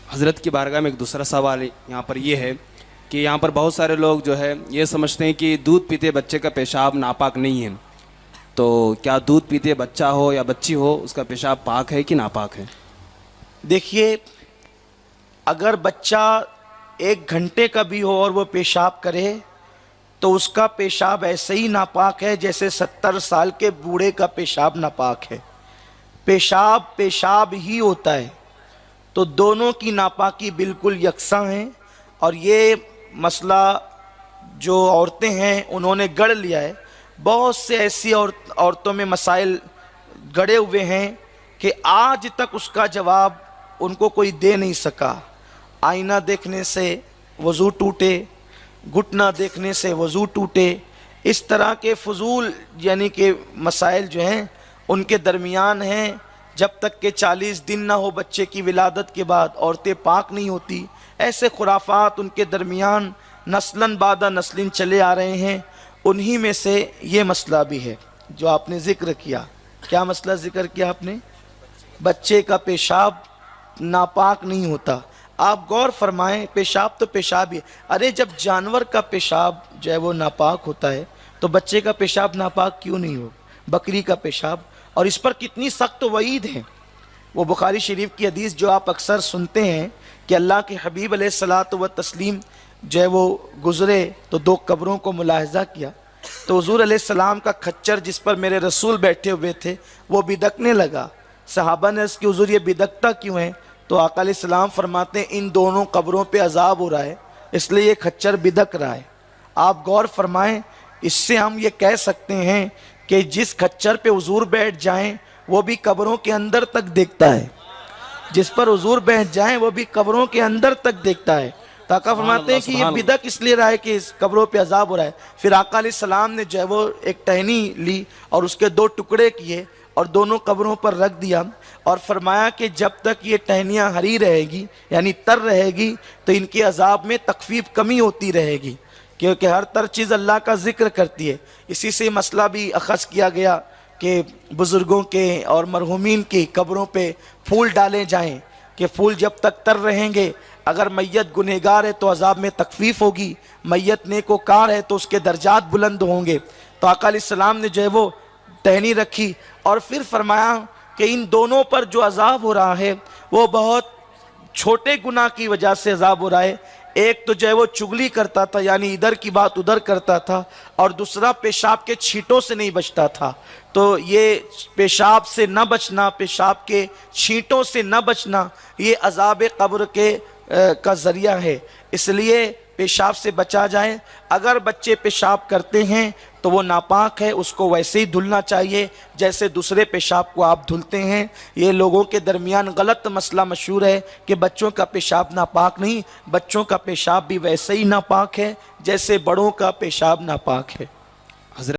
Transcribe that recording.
हज़रत की बारगाह में एक दूसरा सवाल यहाँ पर ये है कि यहाँ पर बहुत सारे लोग जो है ये समझते हैं कि दूध पीते बच्चे का पेशाब नापाक नहीं है, तो क्या दूध पीते बच्चा हो या बच्ची हो उसका पेशाब पाक है कि नापाक है? देखिए, अगर बच्चा 1 घंटे का भी हो और वो पेशाब करे तो उसका पेशाब ऐसे ही नापाक है जैसे 70 साल के बूढ़े का पेशाब नापाक है। पेशाब पेशाब ही होता है, तो दोनों की नापाकी बिल्कुल यकसा हैं। और ये मसला जो औरतें हैं उन्होंने गढ़ लिया है। बहुत से ऐसी औरतों में मसाइल गड़े हुए हैं कि आज तक उसका जवाब उनको कोई दे नहीं सका। आईना देखने से वज़ू टूटे, घुटना देखने से वज़ू टूटे, इस तरह के फजूल यानी कि मसाइल जो हैं उनके दरमियान हैं। जब तक के 40 दिन ना हो बच्चे की विलादत के बाद औरतें पाक नहीं होती। ऐसे खुराफात उनके दरमियान नस्लन बादा नस्लिन चले आ रहे हैं। उन्हीं में से ये मसला भी है जो आपने ज़िक्र किया। क्या मसला ज़िक्र किया आपने? बच्चे का पेशाब नापाक नहीं होता। आप गौर फरमाएं, पेशाब तो पेशाब ही है। अरे जब जानवर का पेशाब जो है वो नापाक होता है तो बच्चे का पेशाब नापाक क्यों नहीं हो? बकरी का पेशाब, और इस पर कितनी सख्त वईद है। वो बुखारी शरीफ की हदीस जो आप अक्सर सुनते हैं कि अल्लाह के हबीब अलैहिस्सलातु व तस्लीम जो है वो गुज़रे तो 2 कब्रों को मुलाहजा किया, तो हुज़ूर अलैहिस्सलाम का खच्चर जिस पर मेरे रसूल बैठे हुए थे वो बिदकने लगा। सहाबा ने इसकी हुज़ूर ये बिदकता क्यों है? तो आका अलैहिस्सलाम फरमाते हैं इन दोनों कब्रों पे अजाब हो रहा है इसलिए ये खच्चर बिदक रहा है। आप गौर फरमाएं, इससे हम ये कह सकते हैं कि जिस खच्चर पे हुजूर बैठ जाएं वो भी कब्रों के अंदर तक देखता है। जिस पर हुजूर बैठ जाएं वो भी कब्रों के अंदर तक देखता है। तो आका फरमाते हैं कि ये बिदक इसलिए रहा है कि इस कब्रों पे अजाब हो रहा है। फिर आका अलैहिस्सलाम ने जो है वो एक टहनी ली और उसके 2 टुकड़े किए और दोनों कब्रों पर रख दिया और फरमाया कि जब तक ये टहनियाँ हरी रहेगी यानी तर रहेगी तो इनके अजाब में तखफीफ कमी होती रहेगी, क्योंकि हर तर चीज़ अल्लाह का जिक्र करती है। इसी से मसला भी अखज़ किया गया कि बुज़ुर्गों के और मरहूमीन की कब्रों पे फूल डाले जाएं कि फूल जब तक तर रहेंगे, अगर मैयत गुनहगार है तो अजाब में तखफीफ होगी, मैयत नेकोकार है तो उसके दर्जात बुलंद होंगे। तो आका अलैहिस्सलाम ने जो है वो टहनी रखी और फिर फरमाया कि इन दोनों पर जो अजाब हो रहा है वो बहुत छोटे गुनाह की वजह से अजाब हो रहा है। एक तो जो है वो चुगली करता था यानी इधर की बात उधर करता था, और दूसरा पेशाब के छींटों से नहीं बचता था। तो ये पेशाब से न बचना, पेशाब के छींटों से न बचना, ये अजाब कब्र के का ज़रिया है। इसलिए पेशाब से बचा जाए। अगर बच्चे पेशाब करते हैं तो वो नापाक है, उसको वैसे ही धुलना चाहिए जैसे दूसरे पेशाब को आप धुलते हैं। ये लोगों के दरमियान गलत मसला मशहूर है कि बच्चों का पेशाब नापाक नहीं, बच्चों का पेशाब भी वैसे ही नापाक है जैसे बड़ों का पेशाब नापाक है।